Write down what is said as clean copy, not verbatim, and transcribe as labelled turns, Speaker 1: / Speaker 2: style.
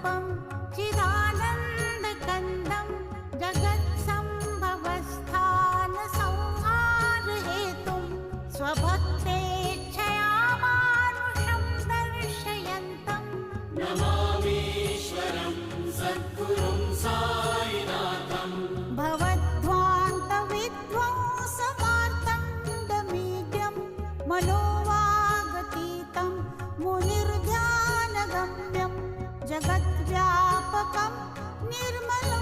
Speaker 1: स्वरूपं चिदानन्दकन्दं जगत्सम्भवस्थानसंहारहेतुं स्वभक्तेच्छया मानुषं दर्शयन्तं
Speaker 2: नमामीश्वरं सद्गुरुं साईनाथं
Speaker 1: भवद्ध्वान्तविध्वंसमार्तण्डमीड्यं मनोवागतीतं मुनिर्ध्यानगम्यं जगद्व्यापकं निर्मलं